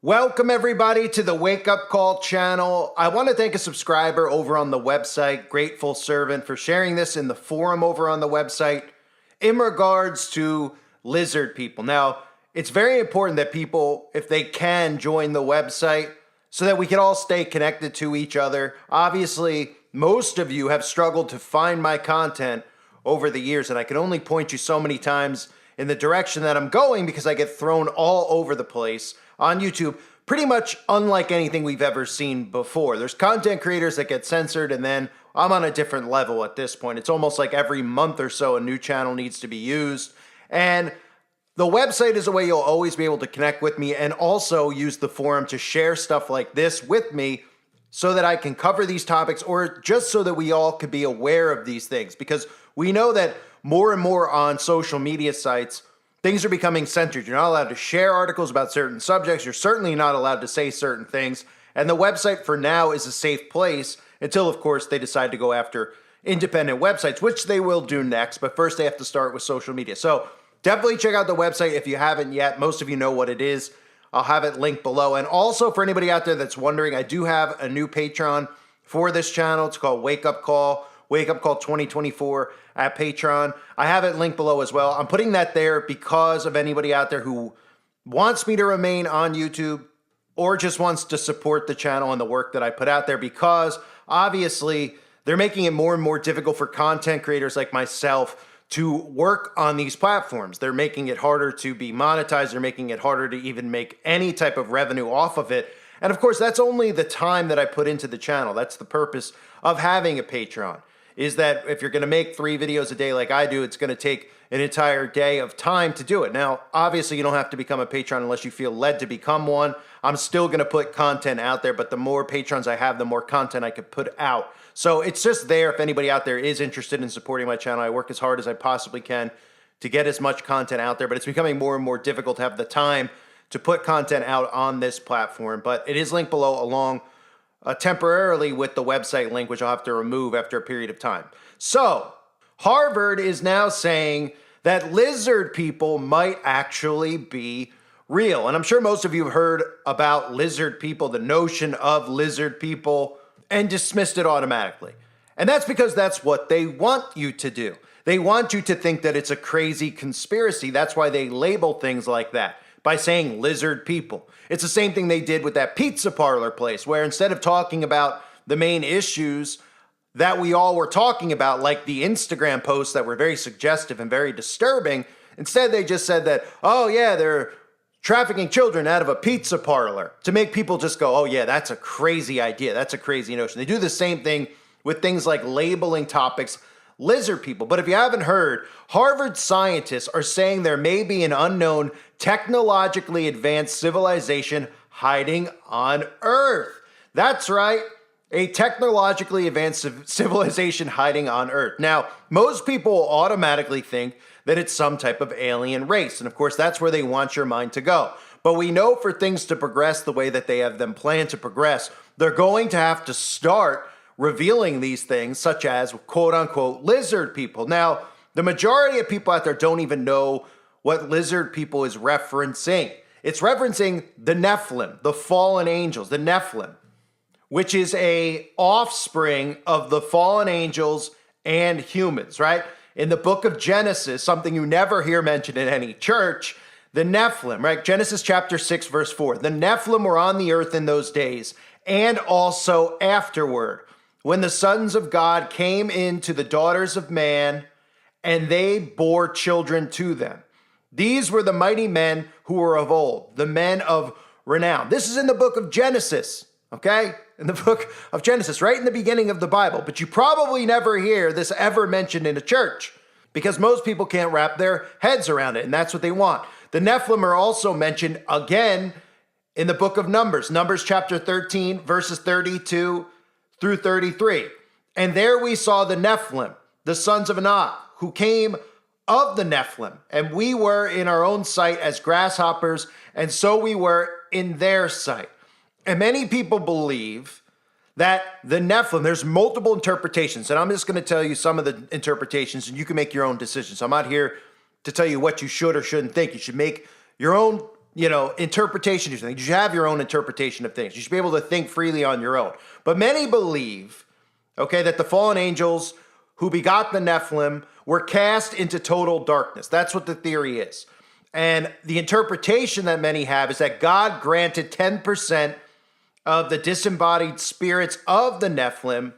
Welcome everybody to the Wake Up Call channel. I want to thank a subscriber over on the website, Grateful Servant, for sharing this in the forum over on the website in regards to lizard people. Now, it's very important that people, if they can, join the website so that we can all stay connected to each other. Obviously, most of you have struggled to find my content over the years, and I can only point you so many times in the direction that I'm going because I get thrown all over the place on YouTube, pretty much unlike anything we've ever seen before. There's content creators that get censored, and then I'm on a different level at this point. It's almost like every month or so a new channel needs to be used. And the website is a way you'll always be able to connect with me and also use the forum to share stuff like this with me so that I can cover these topics, or just so that we all could be aware of these things. Because we know that more and more on social media sites, things are becoming censored. You're not allowed to share articles about certain subjects. You're certainly not allowed to say certain things. And the website for now is a safe place until, of course, they decide to go after independent websites, which they will do next. But first, they have to start with social media. So definitely check out the website if you haven't yet. Most of you know what it is. I'll have it linked below. And also, for anybody out there that's wondering, I do have a new Patreon for this channel. It's called Wake Up Call 2024 at Patreon. I have it linked below as well. I'm putting that there because of anybody out there who wants me to remain on YouTube or just wants to support the channel and the work that I put out there, because obviously they're making it more and more difficult for content creators like myself to work on these platforms. They're making it harder to be monetized. They're making it harder to even make any type of revenue off of it. And of course, that's only the time that I put into the channel. That's the purpose of having a Patreon, is that if you're going to make 3 videos a day like I do, it's going to take an entire day of time to do it. Now, obviously, you don't have to become a Patreon unless you feel led to become one. I'm still going to put content out there, but the more patrons I have, the more content I could put out. So it's just there if anybody out there is interested in supporting my channel. I work as hard as I possibly can to get as much content out there, but it's becoming more and more difficult to have the time to put content out on this platform. But it is linked below along temporarily with the website link, which I'll have to remove after a period of time. So Harvard is now saying that lizard people might actually be real. And I'm sure most of you have heard about lizard people, the notion of lizard people, and dismissed it automatically. And that's because that's what they want you to do. They want you to think that it's a crazy conspiracy. That's why they label things like that by saying lizard people. It's the same thing they did with that pizza parlor place, where instead of talking about the main issues that we all were talking about, like the Instagram posts that were very suggestive and very disturbing, instead they just said that, oh yeah, they're trafficking children out of a pizza parlor, to make people just go, oh yeah, that's a crazy idea. That's a crazy notion. They do the same thing with things like labeling topics lizard people. But if you haven't heard, Harvard scientists are saying there may be an unknown technologically advanced civilization hiding on Earth. That's right, a technologically advanced civilization hiding on Earth. Now, most people automatically think that it's some type of alien race. And of course, that's where they want your mind to go. But we know for things to progress the way that they have them planned to progress, they're going to have to start revealing these things, such as quote unquote lizard people. Now, the majority of people out there don't even know what lizard people is referencing. It's referencing the Nephilim, the fallen angels, the Nephilim, which is a offspring of the fallen angels and humans, right? In the book of Genesis, something you never hear mentioned in any church, the Nephilim, right? Genesis chapter 6, verse 4. The Nephilim were on the earth in those days, and also afterward, when the sons of God came into the daughters of man, and they bore children to them. These were the mighty men who were of old, the men of renown. This is in the book of Genesis, okay? In the book of Genesis, right in the beginning of the Bible. But you probably never hear this ever mentioned in a church, because most people can't wrap their heads around it, and that's what they want. The Nephilim are also mentioned again in the book of Numbers, Numbers chapter 13, verses 32 through 33. And there we saw the Nephilim, the sons of Anak, who came of the Nephilim, and we were in our own sight as grasshoppers, and so we were in their sight. And many people believe that the Nephilim, there's multiple interpretations, and I'm just going to tell you some of the interpretations, and you can make your own decisions. I'm not here to tell you what you should or shouldn't think. You should make your own interpretation of things. You should have your own interpretation of things. You should be able to think freely on your own. But many believe, that the fallen angels who begot the Nephilim were cast into total darkness. That's what the theory is. And the interpretation that many have is that God granted 10% of the disembodied spirits of the Nephilim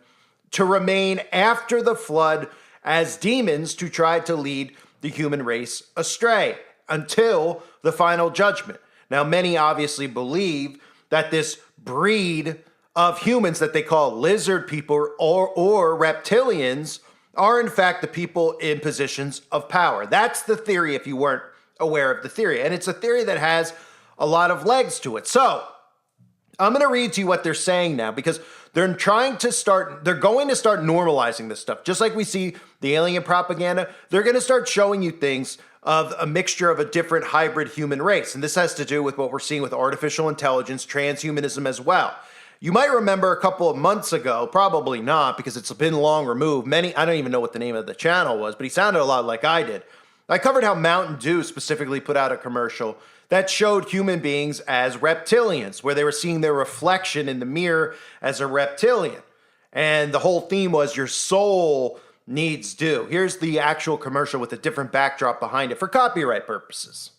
to remain after the flood as demons to try to lead the human race astray until the final judgment. Now, many obviously believe that this breed of humans that they call lizard people or reptilians are in fact the people in positions of power. That's the theory if you weren't aware of the theory. And it's a theory that has a lot of legs to it. So I'm going to read to you what they're saying now, because they're going to start normalizing this stuff. Just like we see the alien propaganda, they're going to start showing you things of a mixture of a different hybrid human race. And this has to do with what we're seeing with artificial intelligence, transhumanism as well. You might remember a couple of months ago, probably not because it's been long removed. I don't even know what the name of the channel was, but he sounded a lot like I did. I covered how Mountain Dew specifically put out a commercial that showed human beings as reptilians, where they were seeing their reflection in the mirror as a reptilian. And the whole theme was your soul needs dew. Here's the actual commercial with a different backdrop behind it for copyright purposes.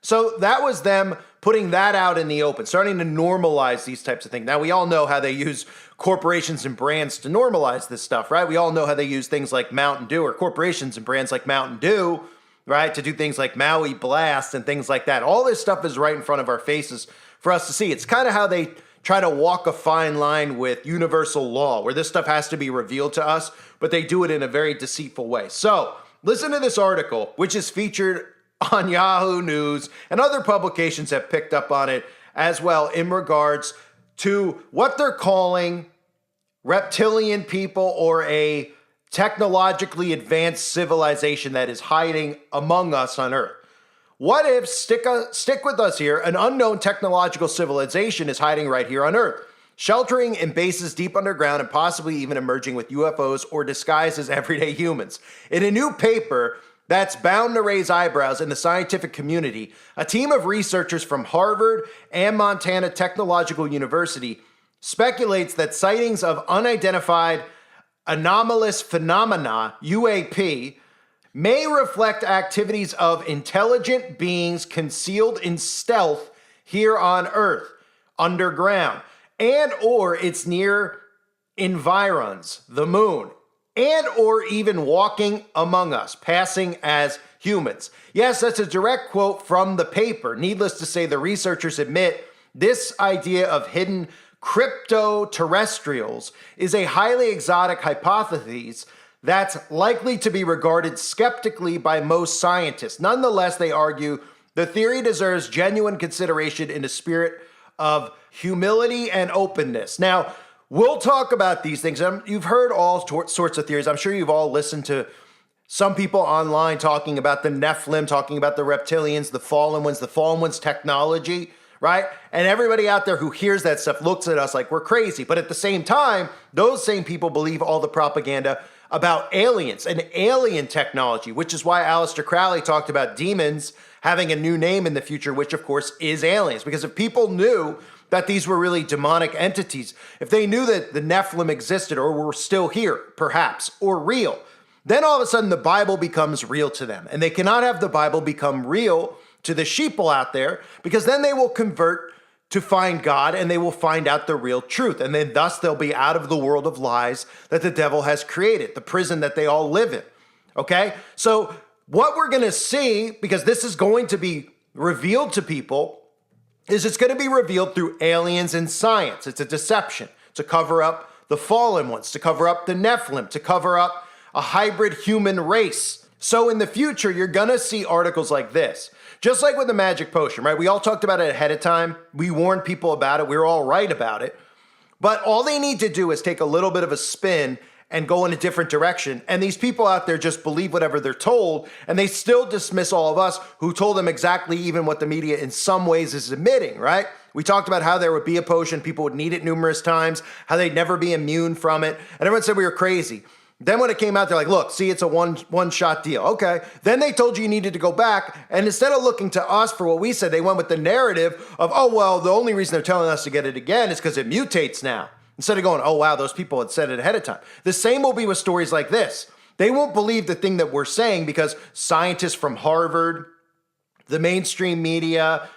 So that was them putting that out in the open, starting to normalize these types of things. Now, we all know how they use corporations and brands to normalize this stuff, right? We all know how they use things like Mountain Dew, or corporations and brands like Mountain Dew, right, to do things like Maui Blast and things like that. All this stuff is right in front of our faces for us to see. It's kind of how they try to walk a fine line with universal law, where this stuff has to be revealed to us, but they do it in a very deceitful way. So listen to this article, which is featured on Yahoo News, and other publications have picked up on it as well in regards to what they're calling reptilian people, or a technologically advanced civilization that is hiding among us on Earth. What if, stick with us here, an unknown technological civilization is hiding right here on Earth, sheltering in bases deep underground and possibly even emerging with UFOs or disguised as everyday humans. In a new paper that's bound to raise eyebrows in the scientific community, a team of researchers from Harvard and Montana Technological University speculates that sightings of unidentified anomalous phenomena, UAP, may reflect activities of intelligent beings concealed in stealth here on Earth, underground, and or its near environs, the moon, and or even walking among us, passing as humans. Yes, that's a direct quote from the paper. Needless to say, the researchers admit this idea of hidden crypto-terrestrials is a highly exotic hypothesis that's likely to be regarded skeptically by most scientists. Nonetheless, they argue the theory deserves genuine consideration in a spirit of humility and openness. Now, we'll talk about these things. You've heard all sorts of theories. I'm sure you've all listened to some people online talking about the Nephilim, talking about the reptilians, the fallen ones technology, right? And everybody out there who hears that stuff looks at us like we're crazy. But at the same time, those same people believe all the propaganda about aliens and alien technology, which is why Aleister Crowley talked about demons having a new name in the future, which of course is aliens. Because if people knew that these were really demonic entities, if they knew that the Nephilim existed or were still here, perhaps, or real, then all of a sudden the Bible becomes real to them. And they cannot have the Bible become real to the sheeple out there, because then they will convert to find God and they will find out the real truth. And then thus they'll be out of the world of lies that the devil has created, the prison that they all live in. Okay? So what we're going to see, because this is going to be revealed to people, is it's going to be revealed through aliens and science. It's a deception to cover up the fallen ones, to cover up the Nephilim, to cover up a hybrid human race. So in the future, you're going to see articles like this. Just like with the magic potion, right? We all talked about it ahead of time. We warned people about it. We were all right about it. But all they need to do is take a little bit of a spin and go in a different direction. And these people out there just believe whatever they're told, and they still dismiss all of us who told them exactly even what the media in some ways is admitting, right? We talked about how there would be a potion, people would need it numerous times, how they'd never be immune from it, and everyone said we were crazy. Then when it came out, they're like, look, see, it's a one-shot deal. Okay. Then they told you needed to go back, and instead of looking to us for what we said, they went with the narrative of, oh, well, the only reason they're telling us to get it again is because it mutates now. Instead of going, oh, wow, those people had said it ahead of time. The same will be with stories like this. They won't believe the thing that we're saying because scientists from Harvard, the mainstream media,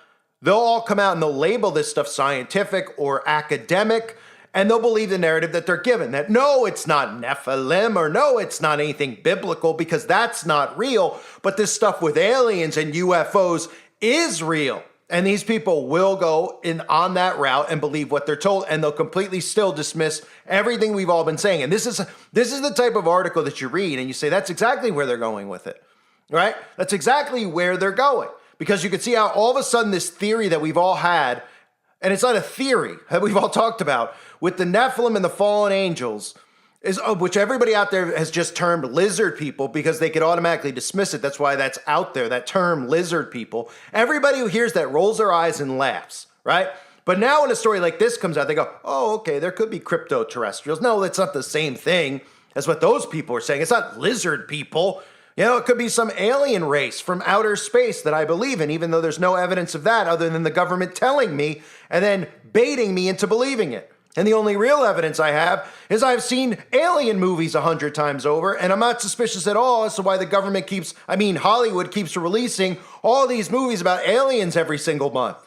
they'll all come out and they'll label this stuff scientific or academic, and they'll believe the narrative that they're given, that no, it's not Nephilim, or no, it's not anything biblical, because that's not real. But this stuff with aliens and UFOs is real. And these people will go in on that route and believe what they're told, and they'll completely still dismiss everything we've all been saying. And this is the type of article that you read and you say, that's exactly where they're going with it, right? That's exactly where they're going. Because you can see how all of a sudden this theory that we've all had, and it's not a theory that we've all talked about, with the Nephilim and the fallen angels, which everybody out there has just termed lizard people because they could automatically dismiss it. That's why that's out there, that term lizard people. Everybody who hears that rolls their eyes and laughs, right? But now when a story like this comes out, they go, oh, okay, there could be crypto-terrestrials. No, it's not the same thing as what those people are saying. It's not lizard people. You know, it could be some alien race from outer space that I believe in, even though there's no evidence of that other than the government telling me and then baiting me into believing it. And the only real evidence I have is I've seen alien movies 100 times over, and I'm not suspicious at all as to why the government Hollywood keeps releasing all these movies about aliens every single month.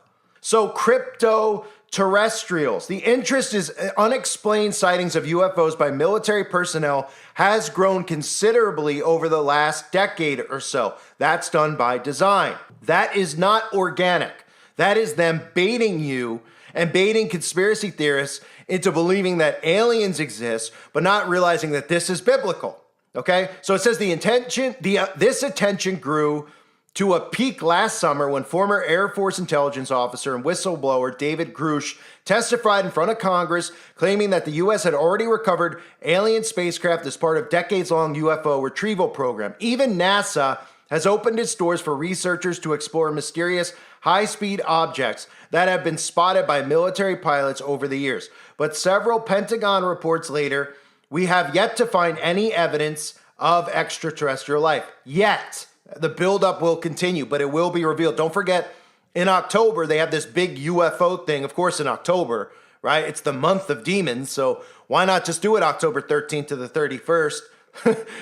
So crypto-terrestrials. The interest is unexplained sightings of UFOs by military personnel has grown considerably over the last decade or so. That's done by design. That is not organic. That is them baiting you and baiting conspiracy theorists into believing that aliens exist, but not realizing that this is biblical. Okay? So it says this attention grew to a peak last summer when former Air Force intelligence officer and whistleblower David Grush testified in front of Congress, claiming that the U.S. had already recovered alien spacecraft as part of decades-long UFO retrieval program. Even NASA has opened its doors for researchers to explore mysterious high-speed objects that have been spotted by military pilots over the years. But several Pentagon reports later, we have yet to find any evidence of extraterrestrial life. Yet. The buildup will continue, but it will be revealed. Don't forget, in October, they have this big UFO thing. Of course, in October, right? It's the month of demons, so why not just do it October 13th to the 31st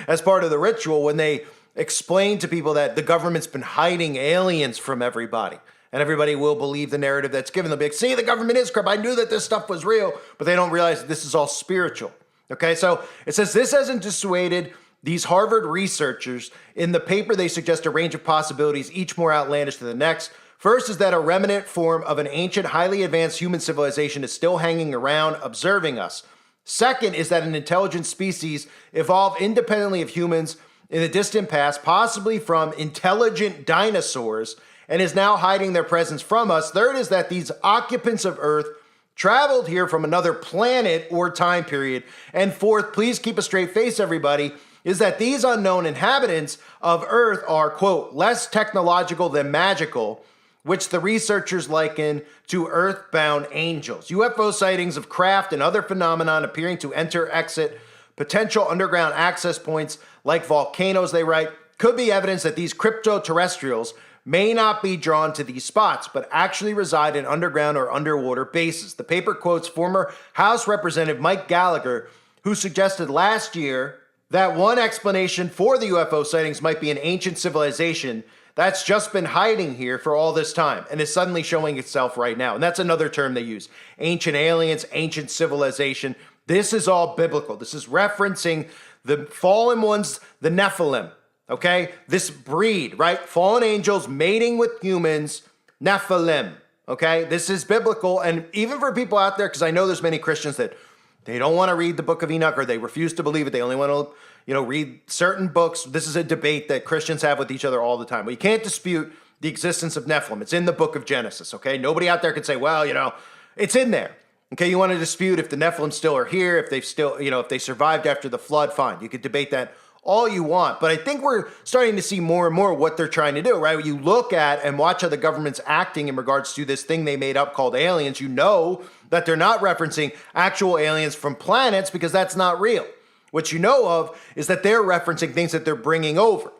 as part of the ritual when they explain to people that the government's been hiding aliens from everybody. And everybody will believe the narrative that's given. They'll be like, see, the government is crap. I knew that this stuff was real. But they don't realize that this is all spiritual. Okay, so it says this hasn't dissuaded these Harvard researchers. In the paper, they suggest a range of possibilities, each more outlandish than the next. First is that a remnant form of an ancient, highly advanced human civilization is still hanging around, observing us. Second is that an intelligent species evolved independently of humans in the distant past, possibly from intelligent dinosaurs, and is now hiding their presence from us. Third is that these occupants of Earth traveled here from another planet or time period. And fourth, please keep a straight face, everybody, is that these unknown inhabitants of Earth are, quote, less technological than magical, which the researchers liken to earthbound angels. UFO sightings of craft and other phenomenon appearing to enter, exit, potential underground access points like volcanoes, they write, could be evidence that these crypto-terrestrials may not be drawn to these spots, but actually reside in underground or underwater bases. The paper quotes former House Representative Mike Gallagher, who suggested last year that one explanation for the UFO sightings might be an ancient civilization that's just been hiding here for all this time and is suddenly showing itself right now. And that's another term they use. Ancient aliens, ancient civilization. This is all biblical. This is referencing the fallen ones, the Nephilim. Okay? This breed, right? Fallen angels mating with humans, Nephilim. Okay? This is biblical. And even for people out there, because I know there's many Christians that they don't want to read the book of Enoch, or they refuse to believe it. They only want to, read certain books. This is a debate that Christians have with each other all the time. Well, you can't dispute the existence of Nephilim. It's in the book of Genesis, okay? Nobody out there can say, well, it's in there. Okay, you want to dispute if the Nephilim still are here, if they've still, if they survived after the flood, fine. You could debate that all you want. But I think we're starting to see more and more what they're trying to do, right? When you look at and watch how the government's acting in regards to this thing they made up called aliens, you know that they're not referencing actual aliens from planets because that's not real. What you know of is that they're referencing things that they're bringing over.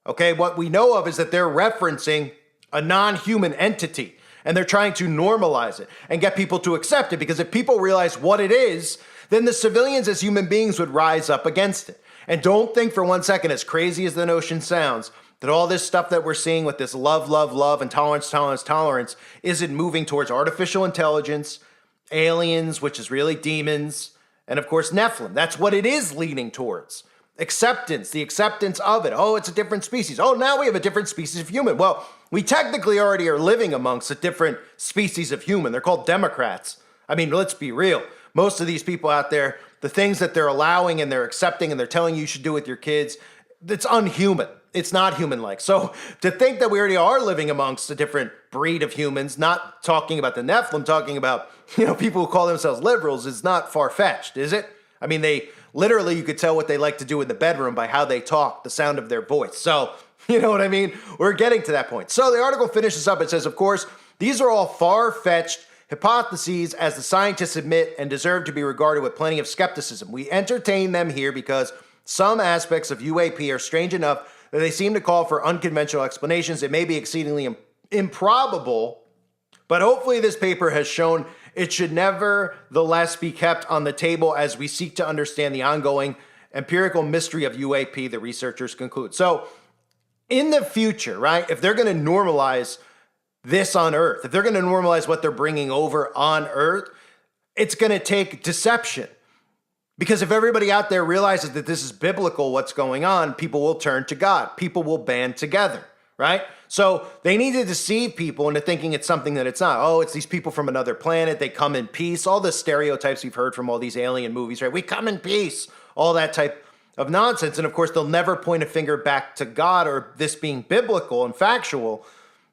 Okay, what we know of is that they're referencing a non-human entity, and they're trying to normalize it and get people to accept it, because if people realize what it is, then the civilians as human beings would rise up against it. And don't think for one second, as crazy as the notion sounds, that all this stuff that we're seeing with this love, love, love, and tolerance, tolerance, tolerance isn't moving towards artificial intelligence, aliens, which is really demons, and of course Nephilim. That's what it is leaning towards. Acceptance, the acceptance of it. Oh, it's a different species. Oh, now we have a different species of human. Well, we technically already are living amongst a different species of human. They're called Democrats. I mean, let's be real. Most of these people out there, the things that they're allowing and they're accepting and they're telling you should do with your kids, it's unhuman. It's not human-like. So to think that we already are living amongst a different breed of humans, not talking about the Nephilim, talking about, people who call themselves liberals, is not far-fetched, is it? I mean, they literally, you could tell what they like to do in the bedroom by how they talk, the sound of their voice. So, you know what I mean? We're getting to that point. So the article finishes up. It says, of course, these are all far-fetched hypotheses, as the scientists admit, and deserve to be regarded with plenty of skepticism. We entertain them here because some aspects of UAP are strange enough that they seem to call for unconventional explanations. It may be exceedingly improbable, but hopefully this paper has shown it should nevertheless be kept on the table as we seek to understand the ongoing empirical mystery of UAP, the researchers conclude. So in the future, right, if they're going to normalize this on Earth, if they're going to normalize what they're bringing over on Earth, it's going to take deception. Because if everybody out there realizes that this is biblical, what's going on, people will turn to God. People will band together, right? So they need to deceive people into thinking it's something that it's not. Oh, it's these people from another planet. They come in peace. All the stereotypes we've heard from all these alien movies, right? We come in peace. All that type of nonsense. And of course, they'll never point a finger back to God or this being biblical and factual,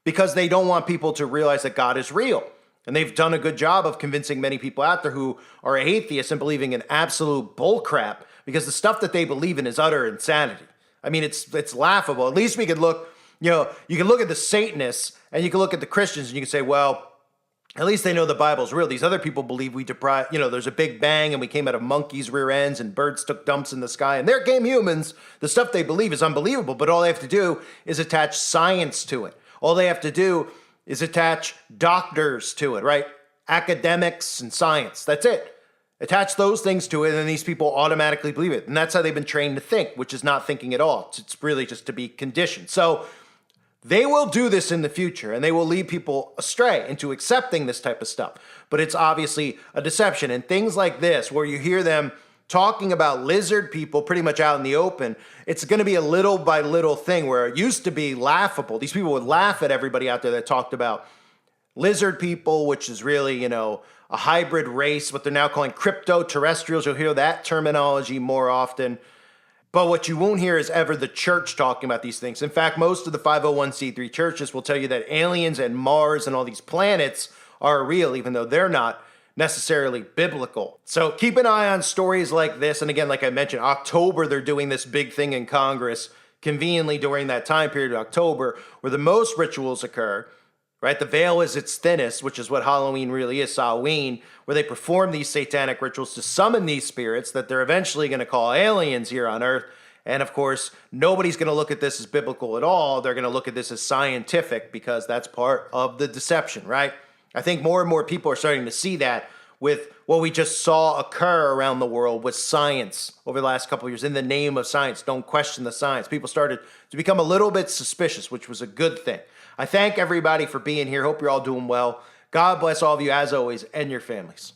because they don't want people to realize that God is real. And they've done a good job of convincing many people out there who are atheists and believing in absolute bullcrap, because the stuff that they believe in is utter insanity. I mean, it's laughable. At least we could look, you can look at the Satanists and you can look at the Christians and you can say, well, at least they know the Bible's real. These other people believe there's a big bang and we came out of monkeys' rear ends and birds took dumps in the sky and there came humans. The stuff they believe is unbelievable, but all they have to do is attach science to it. All they have to do is attach doctors to it, right? Academics and science. That's it. Attach those things to it, and then these people automatically believe it. And that's how they've been trained to think, which is not thinking at all. It's really just to be conditioned. So they will do this in the future, and they will lead people astray into accepting this type of stuff. But it's obviously a deception. And things like this, where you hear them talking about lizard people pretty much out in the open, it's going to be a little by little thing where it used to be laughable. These people would laugh at everybody out there that talked about lizard people, which is really, a hybrid race, what they're now calling crypto-terrestrials. You'll hear that terminology more often. But what you won't hear is ever the church talking about these things. In fact, most of the 501c3 churches will tell you that aliens and Mars and all these planets are real, even though they're not necessarily biblical. So keep an eye on stories like this. And again, like I mentioned, October, they're doing this big thing in Congress, conveniently during that time period of October, where the most rituals occur, right? The veil is its thinnest, which is what Halloween really is, Samhain, where they perform these satanic rituals to summon these spirits that they're eventually going to call aliens here on Earth. And of course, nobody's going to look at this as biblical at all. They're going to look at this as scientific because that's part of the deception, right? I think more and more people are starting to see that with what we just saw occur around the world with science over the last couple of years. In the name of science, don't question the science. People started to become a little bit suspicious, which was a good thing. I thank everybody for being here. Hope you're all doing well. God bless all of you as always and your families.